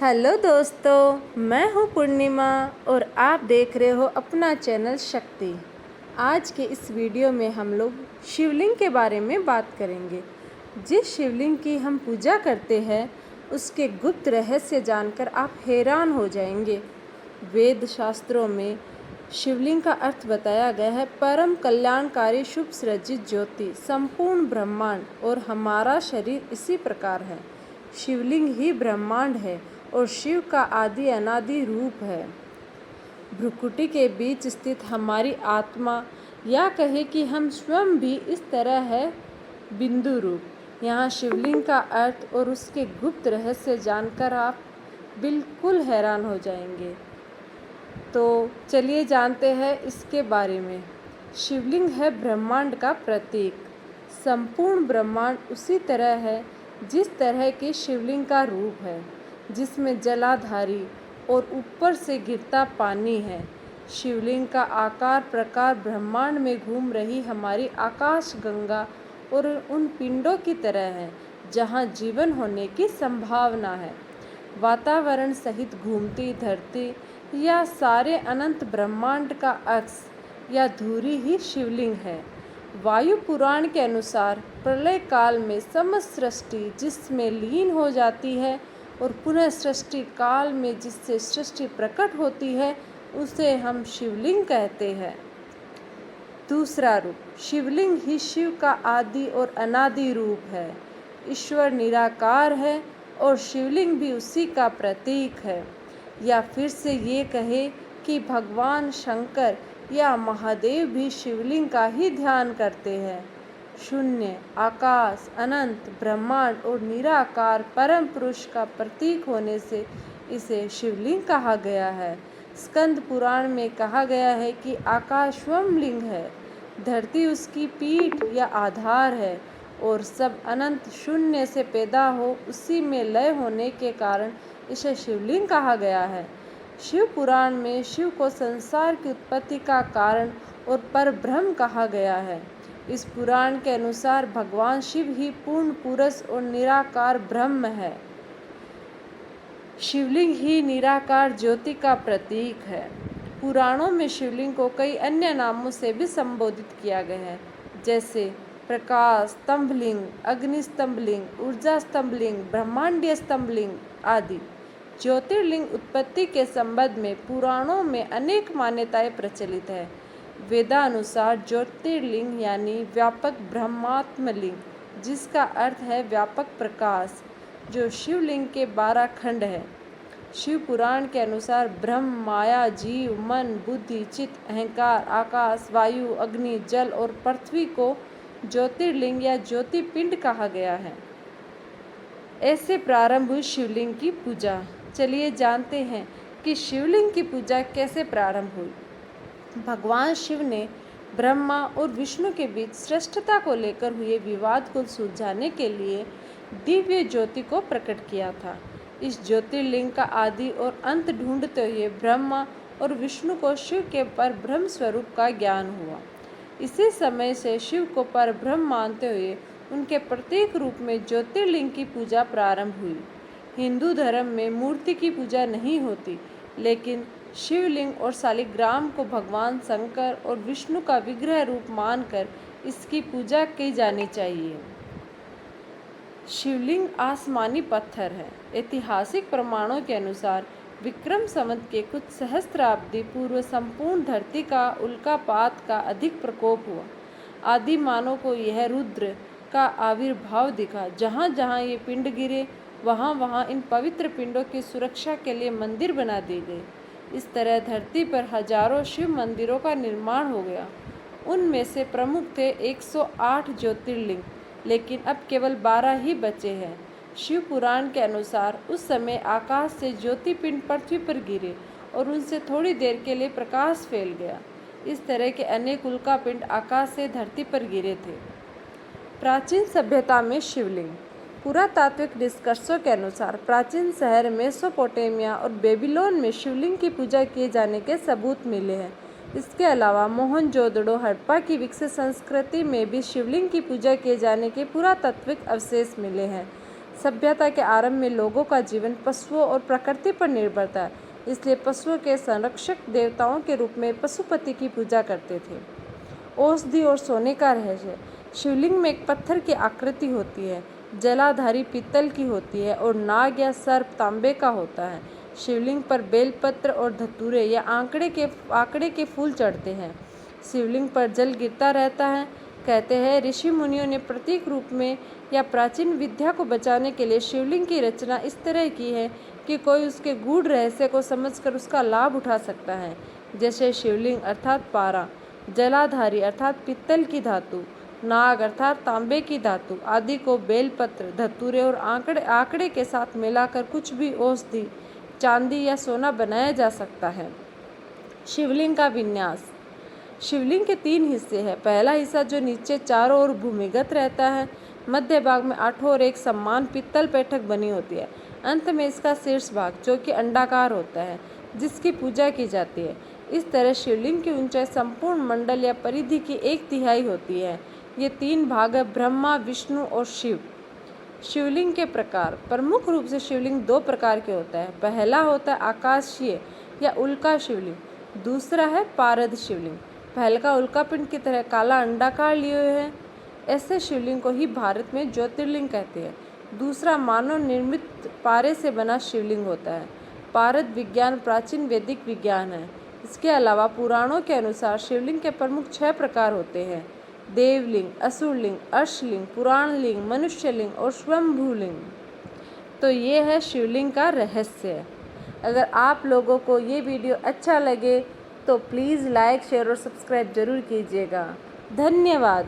Hello दोस्तों, मैं हूँ पूर्णिमा और आप देख रहे हो अपना चैनल शक्ति। आज के इस वीडियो में हम लोग शिवलिंग के बारे में बात करेंगे। जिस शिवलिंग की हम पूजा करते हैं उसके गुप्त रहस्य जानकर आप हैरान हो जाएंगे। वेद शास्त्रों में शिवलिंग का अर्थ बताया गया है परम कल्याणकारी शुभ सृजित ज्योति, संपूर्ण ब्रह्मांड और हमारा शरीर इसी प्रकार है। शिवलिंग ही ब्रह्मांड है और शिव का आदि अनादि रूप है। भ्रुकुटी के बीच स्थित हमारी आत्मा या कहे कि हम स्वयं भी इस तरह है बिंदु रूप। यहाँ शिवलिंग का अर्थ और उसके गुप्त रहस्य जानकर आप बिल्कुल हैरान हो जाएंगे। तो चलिए जानते हैं इसके बारे में। शिवलिंग है ब्रह्मांड का प्रतीक। संपूर्ण ब्रह्मांड उसी तरह है जिस तरह की शिवलिंग का रूप है, जिसमें जलाधारी और ऊपर से गिरता पानी है। शिवलिंग का आकार प्रकार ब्रह्मांड में घूम रही हमारी आकाश गंगा और उन पिंडों की तरह है जहाँ जीवन होने की संभावना है। वातावरण सहित घूमती धरती या सारे अनंत ब्रह्मांड का अक्ष या धुरी ही शिवलिंग है। वायु पुराण के अनुसार प्रलय काल में समस्त सृष्टि जिसमें लीन हो जाती है और पुनः सृष्टि काल में जिससे सृष्टि प्रकट होती है उसे हम शिवलिंग कहते हैं। दूसरा रूप, शिवलिंग ही शिव का आदि और अनादि रूप है। ईश्वर निराकार है और शिवलिंग भी उसी का प्रतीक है। या फिर से ये कहे कि भगवान शंकर या महादेव भी शिवलिंग का ही ध्यान करते हैं। शून्य, आकाश, अनंत, ब्रह्मांड और निराकार परम पुरुष का प्रतीक होने से इसे शिवलिंग कहा गया है। स्कंद पुराण में कहा गया है कि आकाश स्वयं लिंग है, धरती उसकी पीठ या आधार है और सब अनंत शून्य से पैदा हो उसी में लय होने के कारण इसे शिवलिंग कहा गया है। शिव पुराण में शिव को संसार की उत्पत्ति का कारण और परब्रह्म कहा गया है। इस पुराण के अनुसार भगवान शिव ही पूर्ण पुरुष और निराकार ब्रह्म है। शिवलिंग ही निराकार ज्योति का प्रतीक है। पुराणों में शिवलिंग को कई अन्य नामों से भी संबोधित किया गया है, जैसे प्रकाश स्तंभलिंग, अग्नि स्तंभलिंग, ऊर्जा स्तंभलिंग, ब्रह्मांडीय स्तंभलिंग आदि। ज्योतिर्लिंग उत्पत्ति के संबंध में पुराणों में अनेक मान्यताएं प्रचलित है। वेदानुसार ज्योतिर्लिंग यानी व्यापक ब्रह्मात्मलिंग, जिसका अर्थ है व्यापक प्रकाश, जो शिवलिंग के 12 खंड है। शिव पुराण के अनुसार ब्रह्म, माया, जीव, मन, बुद्धि, चित्त, अहंकार, आकाश, वायु, अग्नि, जल और पृथ्वी को ज्योतिर्लिंग या ज्योतिपिंड कहा गया है। ऐसे प्रारंभ हुई शिवलिंग की पूजा। चलिए जानते हैं कि शिवलिंग की पूजा कैसे प्रारंभ हुई। भगवान शिव ने ब्रह्मा और विष्णु के बीच श्रेष्ठता को लेकर हुए विवाद को सुलझाने के लिए दिव्य ज्योति को प्रकट किया था। इस ज्योतिर्लिंग का आदि और अंत ढूंढते हुए ब्रह्मा और विष्णु को शिव के परब्रह्म स्वरूप का ज्ञान हुआ। इसी समय से शिव को परब्रह्म मानते हुए उनके प्रत्येक रूप में ज्योतिर्लिंग की पूजा प्रारंभ हुई। हिंदू धर्म में मूर्ति की पूजा नहीं होती, लेकिन शिवलिंग और शालिग्राम को भगवान शंकर और विष्णु का विग्रह रूप मानकर इसकी पूजा की जानी चाहिए। शिवलिंग आसमानी पत्थर है। ऐतिहासिक प्रमाणों के अनुसार विक्रम संवत के कुछ सहस्त्राब्दी पूर्व संपूर्ण धरती का उल्कापात का अधिक प्रकोप हुआ। आदि मानव को यह रुद्र का आविर्भाव दिखा। जहाँ जहाँ ये पिंड गिरे वहाँ वहाँ इन पवित्र पिंडों की सुरक्षा के लिए मंदिर बना दिए गए। इस तरह धरती पर हजारों शिव मंदिरों का निर्माण हो गया। उनमें से प्रमुख थे 108 ज्योतिर्लिंग, लेकिन अब केवल 12 ही बचे हैं। शिव पुराण के अनुसार उस समय आकाश से ज्योतिपिंड पृथ्वी पर गिरे और उनसे थोड़ी देर के लिए प्रकाश फैल गया। इस तरह के अनेक उल्कापिंड आकाश से धरती पर गिरे थे। प्राचीन सभ्यता में शिवलिंग। पुरातात्विक निष्कर्षों के अनुसार प्राचीन शहर मेसोपोटामिया और बेबीलोन में शिवलिंग की पूजा किए जाने के सबूत मिले हैं। इसके अलावा मोहनजोदड़ो हड़प्पा की विकसित संस्कृति में भी शिवलिंग की पूजा किए जाने के पुरातात्विक अवशेष मिले हैं। सभ्यता के आरंभ में लोगों का जीवन पशुओं और प्रकृति पर निर्भर था, इसलिए पशुओं के संरक्षक देवताओं के रूप में पशुपति की पूजा करते थे। औषधि और सोने का रहस्य। शिवलिंग में एक पत्थर की आकृति होती है, जलाधारी पीतल की होती है और नाग या सर्प तांबे का होता है। शिवलिंग पर बेलपत्र और धतूरे या आंकड़े के फूल चढ़ते हैं। शिवलिंग पर जल गिरता रहता है। कहते हैं ऋषि मुनियों ने प्रतीक रूप में या प्राचीन विद्या को बचाने के लिए शिवलिंग की रचना इस तरह की है कि कोई उसके गूढ़ रहस्य को समझकर उसका लाभ उठा सकता है। जैसे शिवलिंग अर्थात पारा, जलाधारी अर्थात पीतल की धातु, नाग अर्थात तांबे की धातु आदि को बेलपत्र, धतूरे और आंकड़े के साथ मिलाकर कुछ भी औषधि, चांदी या सोना बनाया जा सकता है। शिवलिंग का विन्यास। शिवलिंग के 3 हिस्से हैं। पहला हिस्सा जो नीचे चारों ओर भूमिगत रहता है, मध्य भाग में 8 और एक समान पीतल पैठक बनी होती है। अंत में इसका शीर्ष भाग जो कि अंडाकार होता है, जिसकी पूजा की जाती है। इस तरह शिवलिंग की ऊंचाई संपूर्ण मंडल या परिधि की 1/3 होती है। ये 3 भाग है, ब्रह्मा, विष्णु और शिव। शिवलिंग के प्रकार। प्रमुख रूप से शिवलिंग 2 प्रकार के होता है। पहला होता है आकाशीय या उल्का शिवलिंग, दूसरा है पारद शिवलिंग। पहले का उल्का पिंड की तरह काला अंडाकार लिए हुए है। ऐसे शिवलिंग को ही भारत में ज्योतिर्लिंग कहते हैं। दूसरा मानव निर्मित पारे से बना शिवलिंग होता है। पारद विज्ञान प्राचीन वैदिक विज्ञान है। इसके अलावा पुराणों के अनुसार शिवलिंग के प्रमुख 6 प्रकार होते हैं: देवलिंग, असुरलिंग, अर्शलिंग, पुराणलिंग, मनुष्यलिंग और स्वयंभूलिंग। तो ये है शिवलिंग का रहस्य। अगर आप लोगों को ये वीडियो अच्छा लगे तो प्लीज़ लाइक, शेयर और सब्सक्राइब ज़रूर कीजिएगा। धन्यवाद।